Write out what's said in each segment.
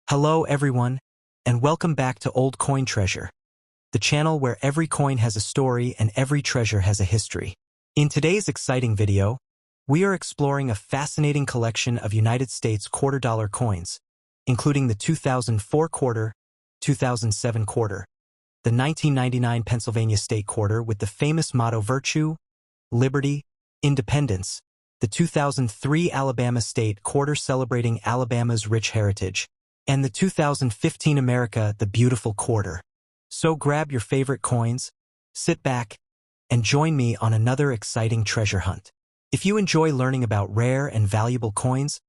Hello everyone, and welcome back to Old Coin Treasure, the channel where every coin has a story and every treasure has a history. In today's exciting video, we are exploring a fascinating collection of United States quarter-dollar coins, including the 2004 quarter, 2007 quarter, the 1999 Pennsylvania State quarter with the famous motto Virtue, Liberty, Independence, the 2003 Alabama State quarter celebrating Alabama's rich heritage, and the 2015 America the Beautiful quarter. So grab your favorite coins, sit back, and join me on another exciting treasure hunt. If you enjoy learning about rare and valuable coins,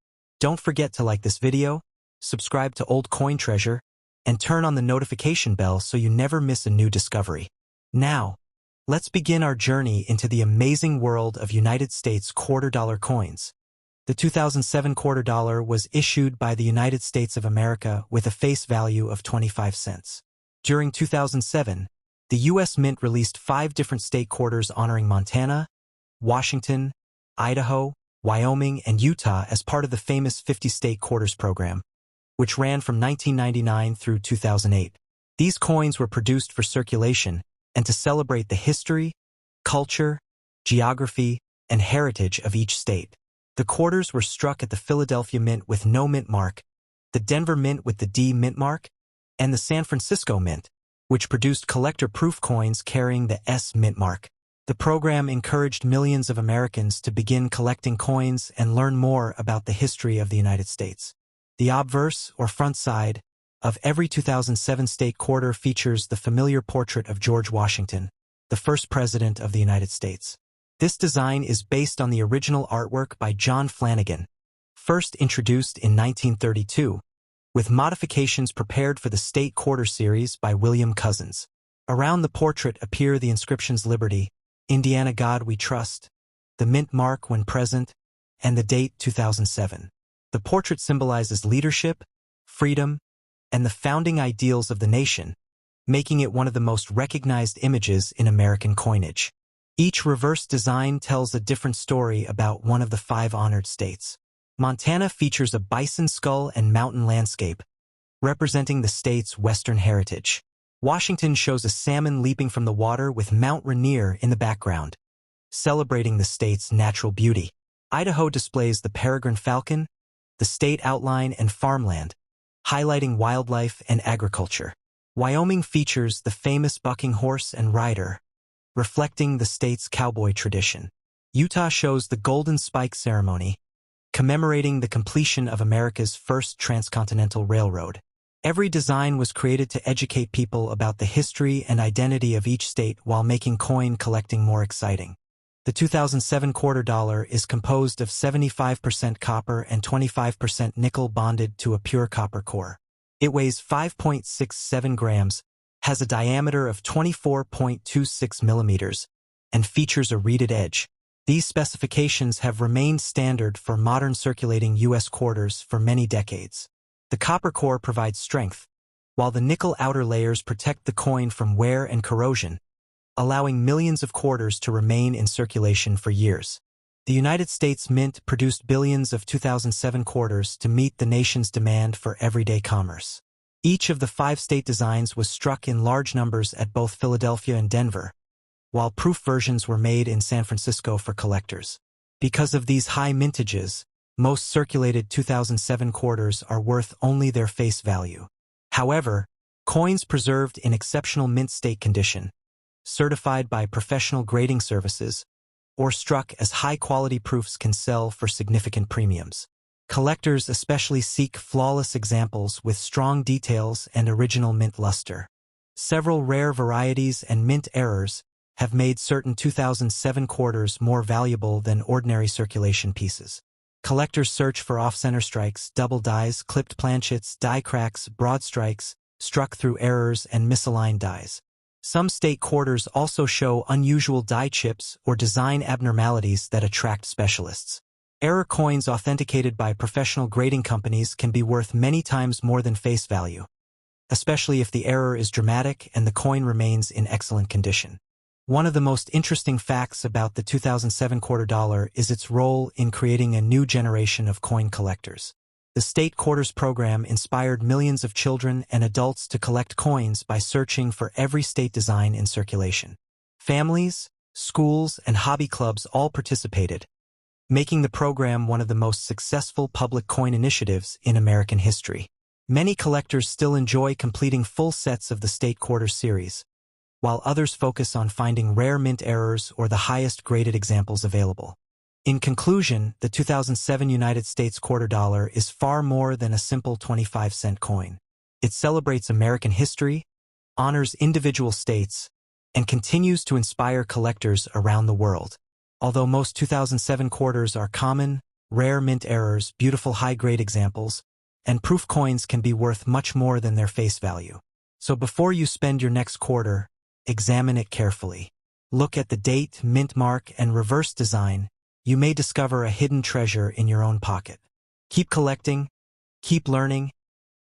don't forget to like this video, subscribe to Old Coin Treasure, and turn on the notification bell so you never miss a new discovery. Now, let's begin our journey into the amazing world of United States quarter-dollar coins. The 2007 quarter dollar was issued by the United States of America with a face value of 25 cents. During 2007, the U.S. Mint released 5 different state quarters honoring Montana, Washington, Idaho, Wyoming, and Utah as part of the famous 50 State Quarters program, which ran from 1999 through 2008. These coins were produced for circulation and to celebrate the history, culture, geography, and heritage of each state. The quarters were struck at the Philadelphia Mint with no mint mark, the Denver Mint with the D mint mark, and the San Francisco Mint, which produced collector-proof coins carrying the S mint mark. The program encouraged millions of Americans to begin collecting coins and learn more about the history of the United States. The obverse, or front side, of every 2007 state quarter features the familiar portrait of George Washington, the first president of the United States. This design is based on the original artwork by John Flanagan, first introduced in 1932, with modifications prepared for the State Quarter series by William Cousins. Around the portrait appear the inscriptions Liberty, Indiana God We Trust, the mint mark when present, and the date 2007. The portrait symbolizes leadership, freedom, and the founding ideals of the nation, making it one of the most recognized images in American coinage. Each reverse design tells a different story about one of the 5 honored states. Montana features a bison skull and mountain landscape, representing the state's western heritage. Washington shows a salmon leaping from the water with Mount Rainier in the background, celebrating the state's natural beauty. Idaho displays the peregrine falcon, the state outline and farmland, highlighting wildlife and agriculture. Wyoming features the famous bucking horse and rider, reflecting the state's cowboy tradition. Utah shows the Golden Spike Ceremony, commemorating the completion of America's first transcontinental railroad. Every design was created to educate people about the history and identity of each state while making coin collecting more exciting. The 2007 quarter dollar is composed of 75% copper and 25% nickel bonded to a pure copper core. It weighs 5.67 grams, has a diameter of 24.26 millimeters, and features a reeded edge. These specifications have remained standard for modern circulating U.S. quarters for many decades. The copper core provides strength, while the nickel outer layers protect the coin from wear and corrosion, allowing millions of quarters to remain in circulation for years. The United States Mint produced billions of 2007 quarters to meet the nation's demand for everyday commerce. Each of the 5 state designs was struck in large numbers at both Philadelphia and Denver, while proof versions were made in San Francisco for collectors. Because of these high mintages, most circulated 2007 quarters are worth only their face value. However, coins preserved in exceptional mint state condition, certified by professional grading services, or struck as high-quality proofs can sell for significant premiums. Collectors especially seek flawless examples with strong details and original mint luster. Several rare varieties and mint errors have made certain 2007 quarters more valuable than ordinary circulation pieces. Collectors search for off-center strikes, double dies, clipped planchets, die cracks, broad strikes, struck through errors, and misaligned dies. Some state quarters also show unusual die chips or design abnormalities that attract specialists. Error coins authenticated by professional grading companies can be worth many times more than face value, especially if the error is dramatic and the coin remains in excellent condition. One of the most interesting facts about the 2007 quarter dollar is its role in creating a new generation of coin collectors. The state quarters program inspired millions of children and adults to collect coins by searching for every state design in circulation. Families, schools, and hobby clubs all participated, making the program one of the most successful public coin initiatives in American history. Many collectors still enjoy completing full sets of the state quarters series, while others focus on finding rare mint errors or the highest graded examples available. In conclusion, the 2007 United States quarter dollar is far more than a simple 25-cent coin. It celebrates American history, honors individual states, and continues to inspire collectors around the world. Although most 2007 quarters are common, rare mint errors, beautiful high-grade examples, and proof coins can be worth much more than their face value. So before you spend your next quarter, examine it carefully. Look at the date, mint mark, and reverse design. You may discover a hidden treasure in your own pocket. Keep collecting, keep learning,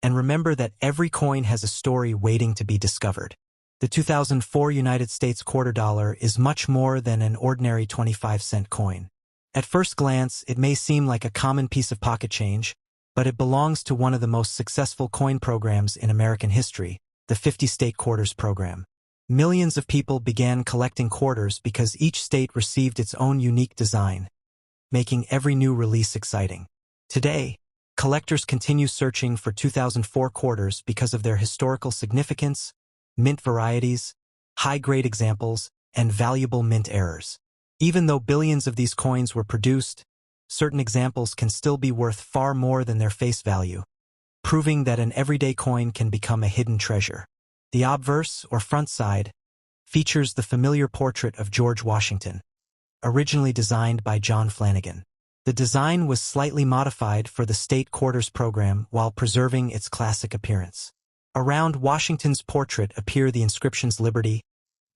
and remember that every coin has a story waiting to be discovered. The 2004 United States quarter dollar is much more than an ordinary 25-cent coin. At first glance, it may seem like a common piece of pocket change, but it belongs to one of the most successful coin programs in American history, the 50-state quarters program. Millions of people began collecting quarters because each state received its own unique design, making every new release exciting. Today, collectors continue searching for 2004 quarters because of their historical significance, mint varieties, high-grade examples, and valuable mint errors. Even though billions of these coins were produced, certain examples can still be worth far more than their face value, proving that an everyday coin can become a hidden treasure. The obverse, or front side, features the familiar portrait of George Washington, originally designed by John Flanagan. The design was slightly modified for the state quarters program while preserving its classic appearance. Around Washington's portrait appear the inscriptions Liberty,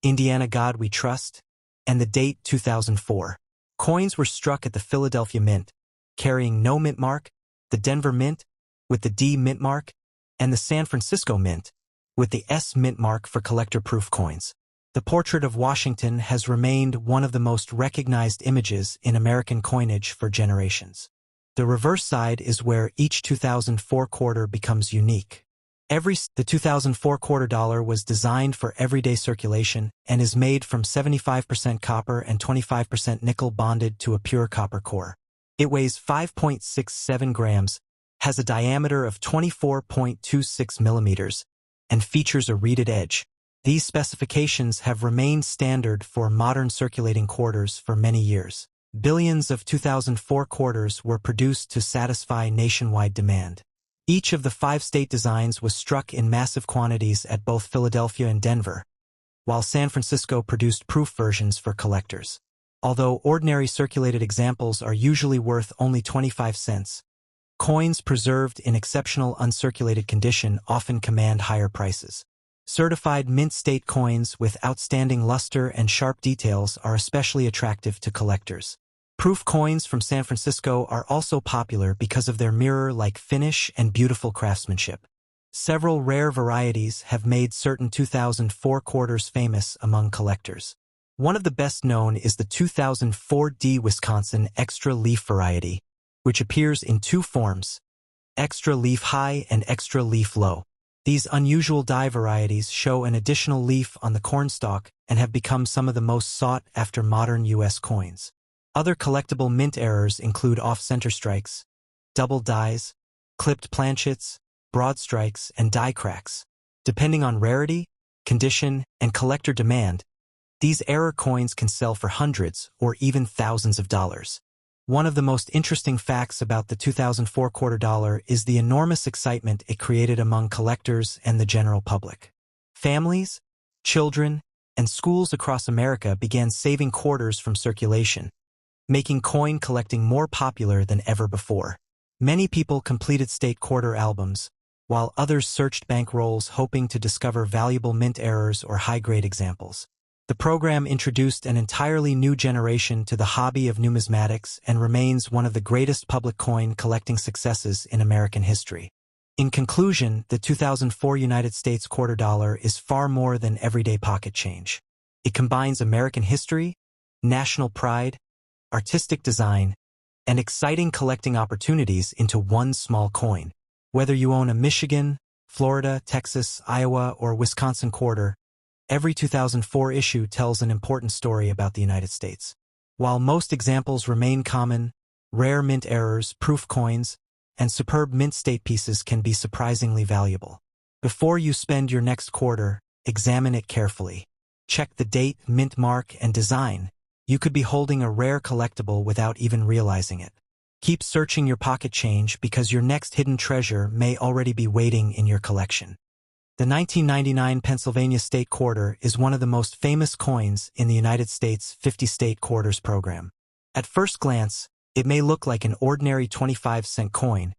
Indiana God We Trust, and the date 2004. Coins were struck at the Philadelphia Mint, carrying no mint mark, the Denver Mint, with the D mint mark, and the San Francisco Mint, with the S mint mark for collector-proof coins. The portrait of Washington has remained one of the most recognized images in American coinage for generations. The reverse side is where each 2004 quarter becomes unique. The 2004 quarter dollar was designed for everyday circulation and is made from 75% copper and 25% nickel bonded to a pure copper core. It weighs 5.67 grams, has a diameter of 24.26 millimeters, and features a reeded edge. These specifications have remained standard for modern circulating quarters for many years. Billions of 2004 quarters were produced to satisfy nationwide demand. Each of the 5 state designs was struck in massive quantities at both Philadelphia and Denver, while San Francisco produced proof versions for collectors. Although ordinary circulated examples are usually worth only 25 cents, coins preserved in exceptional uncirculated condition often command higher prices. Certified mint state coins with outstanding luster and sharp details are especially attractive to collectors. Proof coins from San Francisco are also popular because of their mirror-like finish and beautiful craftsmanship. Several rare varieties have made certain 2004 quarters famous among collectors. One of the best known is the 2004 D Wisconsin Extra Leaf variety, which appears in 2 forms, Extra Leaf High and Extra Leaf Low. These unusual die varieties show an additional leaf on the cornstalk and have become some of the most sought-after modern U.S. coins. Other collectible mint errors include off-center strikes, double dies, clipped planchets, broad strikes, and die cracks. Depending on rarity, condition, and collector demand, these error coins can sell for hundreds or even thousands of dollars. One of the most interesting facts about the 2004 quarter dollar is the enormous excitement it created among collectors and the general public. Families, children, and schools across America began saving quarters from circulation, making coin collecting more popular than ever before. Many people completed state quarter albums, while others searched bank rolls hoping to discover valuable mint errors or high-grade examples. The program introduced an entirely new generation to the hobby of numismatics and remains one of the greatest public coin collecting successes in American history. In conclusion, the 2004 United States quarter dollar is far more than everyday pocket change. It combines American history, national pride, artistic design, and exciting collecting opportunities into one small coin. Whether you own a Michigan, Florida, Texas, Iowa, or Wisconsin quarter, every 2004 issue tells an important story about the United States. While most examples remain common, rare mint errors, proof coins, and superb mint state pieces can be surprisingly valuable. Before you spend your next quarter, examine it carefully. Check the date, mint mark, and design. You could be holding a rare collectible without even realizing it. Keep searching your pocket change because your next hidden treasure may already be waiting in your collection. The 1999 Pennsylvania State Quarter is one of the most famous coins in the United States' 50-state quarters program. At first glance, it may look like an ordinary 25-cent coin,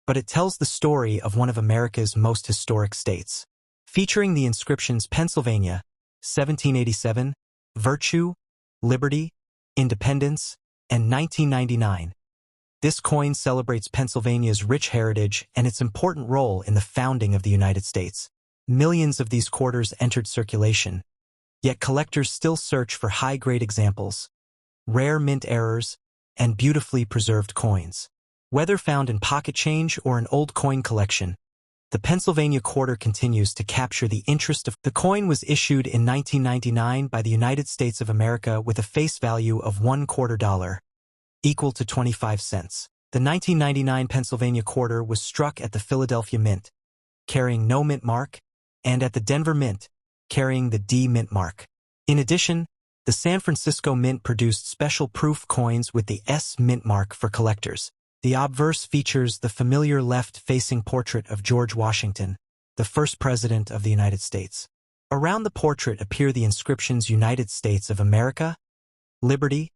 but it tells the story of one of America's most historic states. Featuring the inscriptions Pennsylvania, 1787, Virtue, Liberty, Independence, and 1999. This coin celebrates Pennsylvania's rich heritage and its important role in the founding of the United States. Millions of these quarters entered circulation, yet collectors still search for high-grade examples, rare mint errors, and beautifully preserved coins. Whether found in pocket change or an old coin collection, the Pennsylvania quarter continues to capture the interest of. The coin was issued in 1999 by the United States of America with a face value of $0.25, equal to 25 cents. The 1999 Pennsylvania quarter was struck at the Philadelphia Mint, carrying no mint mark, and at the Denver Mint, carrying the D mint mark. In addition, the San Francisco Mint produced special proof coins with the S mint mark for collectors. The obverse features the familiar left-facing portrait of George Washington, the first president of the United States. Around the portrait appear the inscriptions United States of America, Liberty,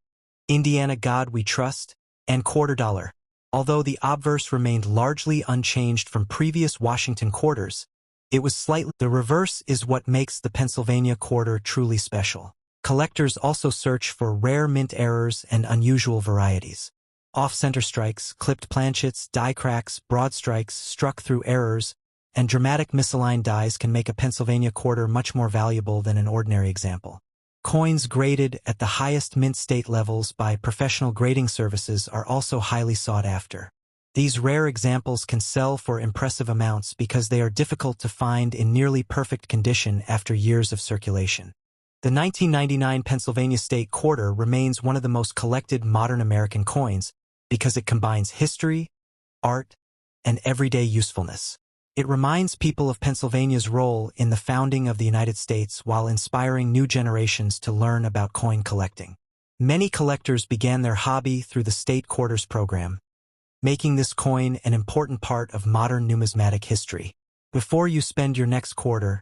Indiana God We Trust, and $0.25. Although the obverse remained largely unchanged from previous Washington quarters, it was slightly. The reverse is what makes the Pennsylvania quarter truly special. Collectors also search for rare mint errors and unusual varieties. Off-center strikes, clipped planchets, die cracks, broad strikes, struck through errors, and dramatic misaligned dies can make a Pennsylvania quarter much more valuable than an ordinary example. Coins graded at the highest mint state levels by professional grading services are also highly sought after. These rare examples can sell for impressive amounts because they are difficult to find in nearly perfect condition after years of circulation. The 1999 Pennsylvania State Quarter remains one of the most collected modern American coins because it combines history, art, and everyday usefulness. It reminds people of Pennsylvania's role in the founding of the United States while inspiring new generations to learn about coin collecting. Many collectors began their hobby through the State Quarters program, making this coin an important part of modern numismatic history. Before you spend your next quarter,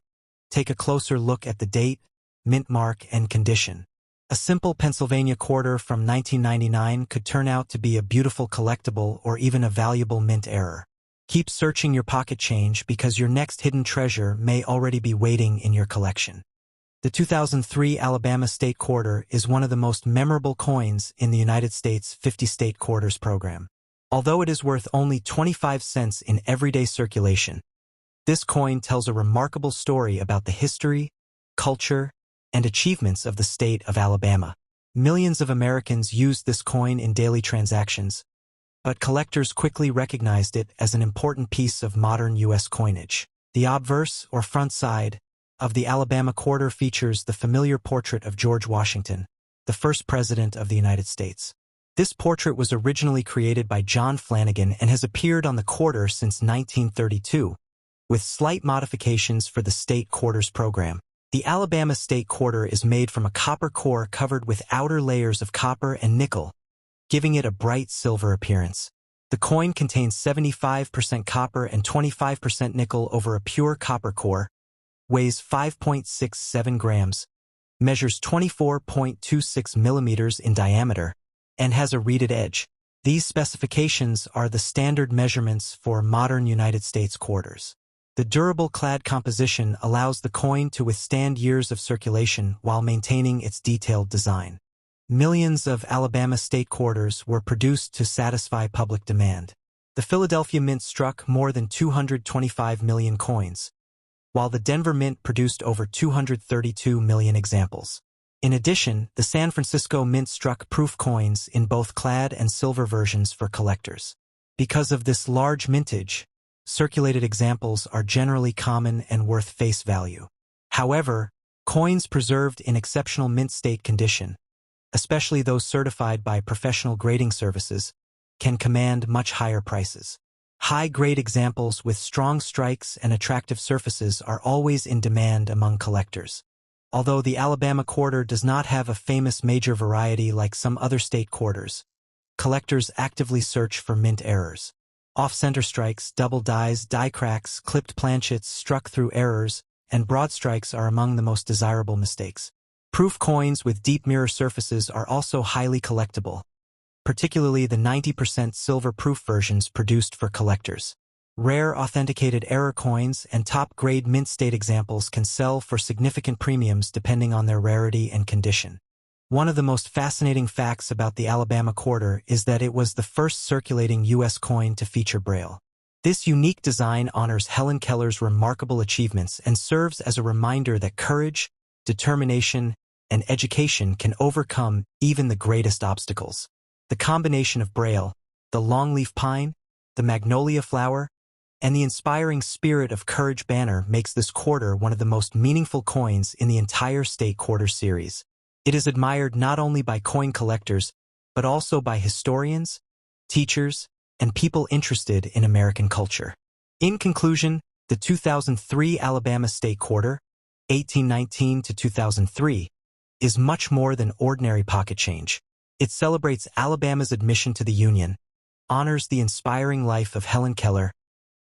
take a closer look at the date, mint mark, and condition. A simple Pennsylvania quarter from 1999 could turn out to be a beautiful collectible or even a valuable mint error. Keep searching your pocket change because your next hidden treasure may already be waiting in your collection. The 2003 Alabama State Quarter is one of the most memorable coins in the United States' 50-state quarters program. Although it is worth only 25 cents in everyday circulation, this coin tells a remarkable story about the history, culture, and achievements of the state of Alabama. Millions of Americans used this coin in daily transactions, but collectors quickly recognized it as an important piece of modern U.S. coinage. The obverse, or front side, of the Alabama quarter features the familiar portrait of George Washington, the first president of the United States. This portrait was originally created by John Flanagan and has appeared on the quarter since 1932, with slight modifications for the state quarters program. The Alabama State Quarter is made from a copper core covered with outer layers of copper and nickel, giving it a bright silver appearance. The coin contains 75% copper and 25% nickel over a pure copper core, weighs 5.67 grams, measures 24.26 millimeters in diameter, and has a reeded edge. These specifications are the standard measurements for modern United States quarters. The durable clad composition allows the coin to withstand years of circulation while maintaining its detailed design. Millions of Alabama state quarters were produced to satisfy public demand. The Philadelphia Mint struck more than 225 million coins, while the Denver Mint produced over 232 million examples. In addition, the San Francisco Mint struck proof coins in both clad and silver versions for collectors. Because of this large mintage, circulated examples are generally common and worth face value. However, coins preserved in exceptional mint state condition, especially those certified by professional grading services, can command much higher prices. High-grade examples with strong strikes and attractive surfaces are always in demand among collectors. Although the Alabama quarter does not have a famous major variety like some other state quarters, collectors actively search for mint errors. Off-center strikes, double dies, die cracks, clipped planchets struck through errors, and broad strikes are among the most desirable mistakes. Proof coins with deep mirror surfaces are also highly collectible, particularly the 90% silver proof versions produced for collectors. Rare authenticated error coins and top-grade mint state examples can sell for significant premiums depending on their rarity and condition. One of the most fascinating facts about the Alabama quarter is that it was the first circulating U.S. coin to feature Braille. This unique design honors Helen Keller's remarkable achievements and serves as a reminder that courage, determination, and education can overcome even the greatest obstacles. The combination of Braille, the longleaf pine, the magnolia flower, and the inspiring spirit of courage banner makes this quarter one of the most meaningful coins in the entire state quarter series. It is admired not only by coin collectors, but also by historians, teachers, and people interested in American culture. In conclusion, the 2003 Alabama State Quarter, 1819 to 2003, is much more than ordinary pocket change. It celebrates Alabama's admission to the Union, honors the inspiring life of Helen Keller,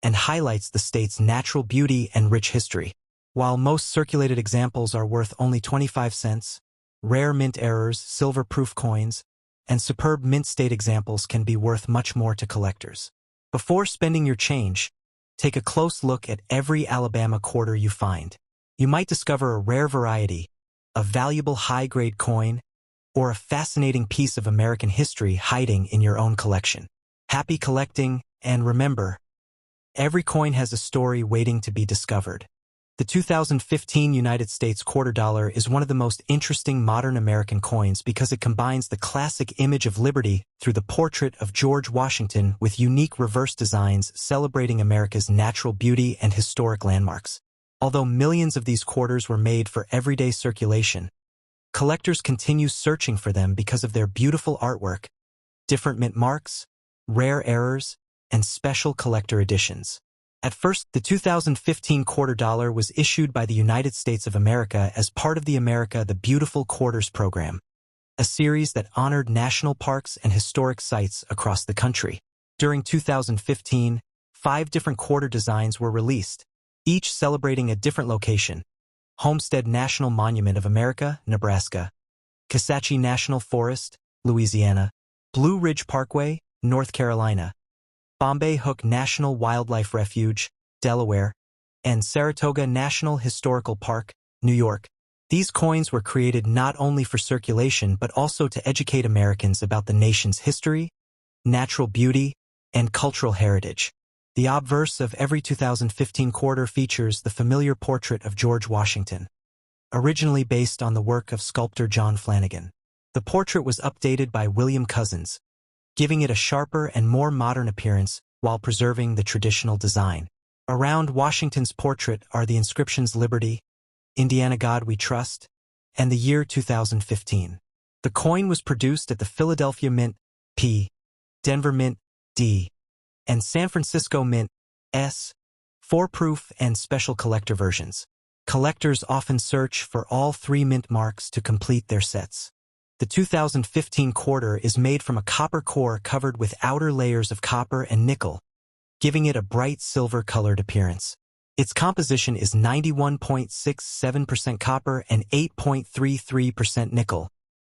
and highlights the state's natural beauty and rich history. While most circulated examples are worth only 25 cents, rare mint errors, silver proof coins, and superb mint state examples can be worth much more to collectors. Before spending your change, take a close look at every Alabama quarter you find. You might discover a rare variety, a valuable high-grade coin, or a fascinating piece of American history hiding in your own collection. Happy collecting, and remember, every coin has a story waiting to be discovered. The 2015 United States quarter dollar is one of the most interesting modern American coins because it combines the classic image of liberty through the portrait of George Washington with unique reverse designs celebrating America's natural beauty and historic landmarks. Although millions of these quarters were made for everyday circulation, collectors continue searching for them because of their beautiful artwork, different mint marks, rare errors, and special collector editions. At first, the 2015 quarter dollar was issued by the United States of America as part of the America the Beautiful Quarters program, a series that honored national parks and historic sites across the country. During 2015, 5 different quarter designs were released, each celebrating a different location: Homestead National Monument of America, Nebraska; Kisatchie National Forest, Louisiana; Blue Ridge Parkway, North Carolina; Bombay Hook National Wildlife Refuge, Delaware; and Saratoga National Historical Park, New York. These coins were created not only for circulation but also to educate Americans about the nation's history, natural beauty, and cultural heritage. The obverse of every 2015 quarter features the familiar portrait of George Washington, originally based on the work of sculptor John Flanagan. The portrait was updated by William Cousins, giving it a sharper and more modern appearance while preserving the traditional design. Around Washington's portrait are the inscriptions Liberty, Indiana God We Trust, and the year 2015. The coin was produced at the Philadelphia Mint, P, Denver Mint, D, and San Francisco Mint, S, for proof and special collector versions. Collectors often search for all 3 mint marks to complete their sets. The 2015 quarter is made from a copper core covered with outer layers of copper and nickel, giving it a bright silver-colored appearance. Its composition is 91.67% copper and 8.33% nickel,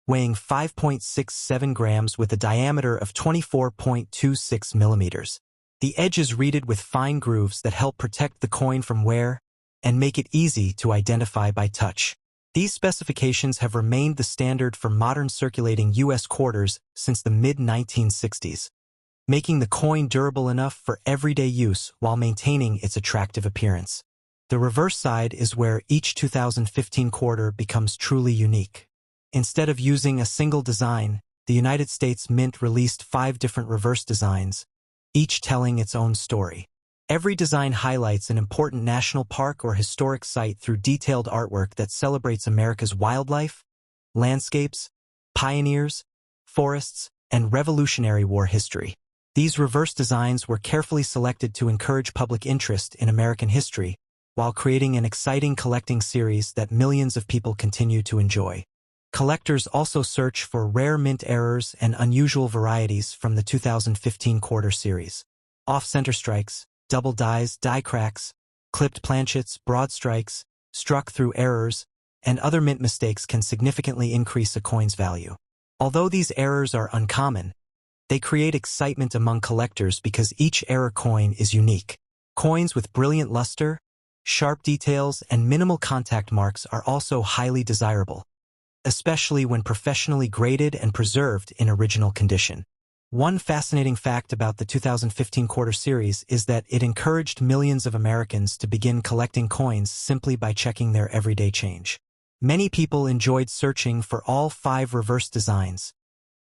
weighing 5.67 grams with a diameter of 24.26 millimeters. The edge is reeded with fine grooves that help protect the coin from wear and make it easy to identify by touch. These specifications have remained the standard for modern circulating U.S. quarters since the mid-1960s, making the coin durable enough for everyday use while maintaining its attractive appearance. The reverse side is where each 2015 quarter becomes truly unique. Instead of using a single design, the United States Mint released 5 different reverse designs, each telling its own story. Every design highlights an important national park or historic site through detailed artwork that celebrates America's wildlife, landscapes, pioneers, forests, and Revolutionary War history. These reverse designs were carefully selected to encourage public interest in American history, while creating an exciting collecting series that millions of people continue to enjoy. Collectors also search for rare mint errors and unusual varieties from the 2015 quarter series. Off-center strikes, double dies, die cracks, clipped planchets, broad strikes, struck through errors, and other mint mistakes can significantly increase a coin's value. Although these errors are uncommon, they create excitement among collectors because each error coin is unique. Coins with brilliant luster, sharp details, and minimal contact marks are also highly desirable, especially when professionally graded and preserved in original condition. One fascinating fact about the 2015 quarter series is that it encouraged millions of Americans to begin collecting coins simply by checking their everyday change. Many people enjoyed searching for all 5 reverse designs,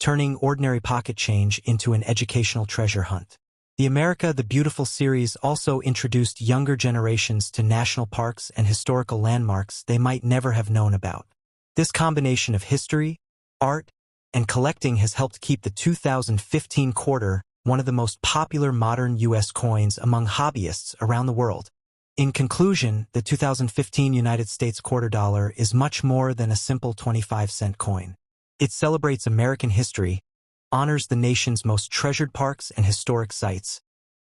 turning ordinary pocket change into an educational treasure hunt. The America the Beautiful series also introduced younger generations to national parks and historical landmarks they might never have known about. This combination of history, art, and collecting has helped keep the 2015 quarter one of the most popular modern U.S. coins among hobbyists around the world. In conclusion, the 2015 United States quarter dollar is much more than a simple 25-cent coin. It celebrates American history, honors the nation's most treasured parks and historic sites,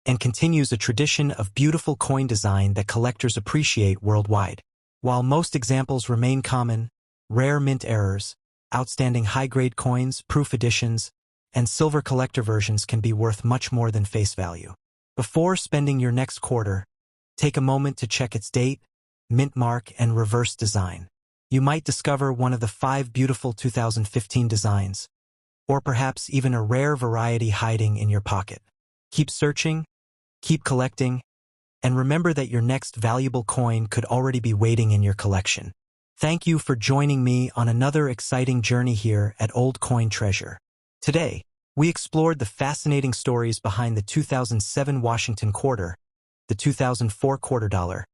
and continues a tradition of beautiful coin design that collectors appreciate worldwide. While most examples remain common, rare mint errors, outstanding high-grade coins, proof editions, and silver collector versions can be worth much more than face value. Before spending your next quarter, take a moment to check its date, mint mark, and reverse design. You might discover one of the 5 beautiful 2015 designs, or perhaps even a rare variety hiding in your pocket. Keep searching, keep collecting, and remember that your next valuable coin could already be waiting in your collection. Thank you for joining me on another exciting journey here at Old Coin Treasure. Today, we explored the fascinating stories behind the 2007 Washington quarter, the 2004 quarter dollar,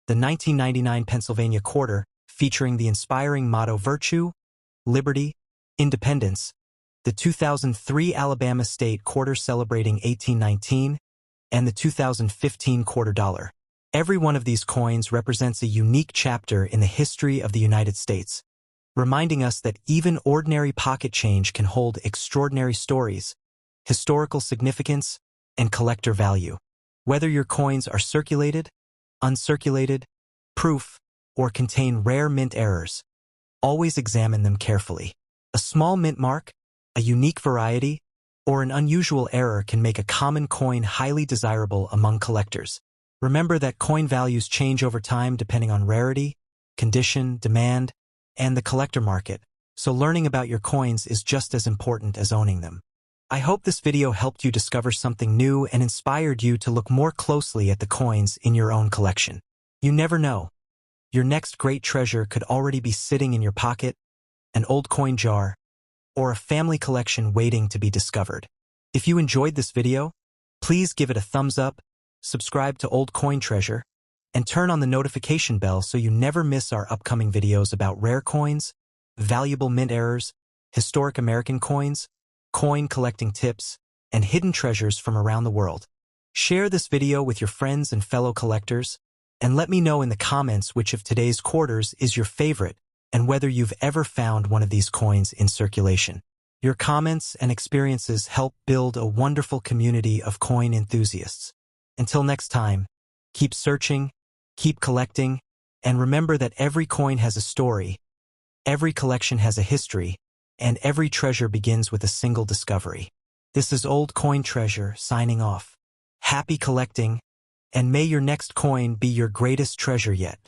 the 1999 Pennsylvania quarter, featuring the inspiring motto Virtue, Liberty, Independence, the 2003 Alabama State quarter celebrating 1819, and the 2015 quarter dollar. Every one of these coins represents a unique chapter in the history of the United States, reminding us that even ordinary pocket change can hold extraordinary stories, historical significance, and collector value. Whether your coins are circulated, uncirculated, proof, or contain rare mint errors, always examine them carefully. A small mint mark, a unique variety, or an unusual error can make a common coin highly desirable among collectors. Remember that coin values change over time depending on rarity, condition, demand, and the collector market, so learning about your coins is just as important as owning them. I hope this video helped you discover something new and inspired you to look more closely at the coins in your own collection. You never know. Your next great treasure could already be sitting in your pocket, an old coin jar, or a family collection waiting to be discovered. If you enjoyed this video, please give it a thumbs up, subscribe to Old Coin Treasure, and turn on the notification bell so you never miss our upcoming videos about rare coins, valuable mint errors, historic American coins, coin collecting tips, and hidden treasures from around the world. Share this video with your friends and fellow collectors, and let me know in the comments which of today's quarters is your favorite and whether you've ever found one of these coins in circulation. Your comments and experiences help build a wonderful community of coin enthusiasts. Until next time, keep searching, keep collecting, and remember that every coin has a story, every collection has a history, and every treasure begins with a single discovery. This is Old Coin Treasure signing off. Happy collecting, and may your next coin be your greatest treasure yet.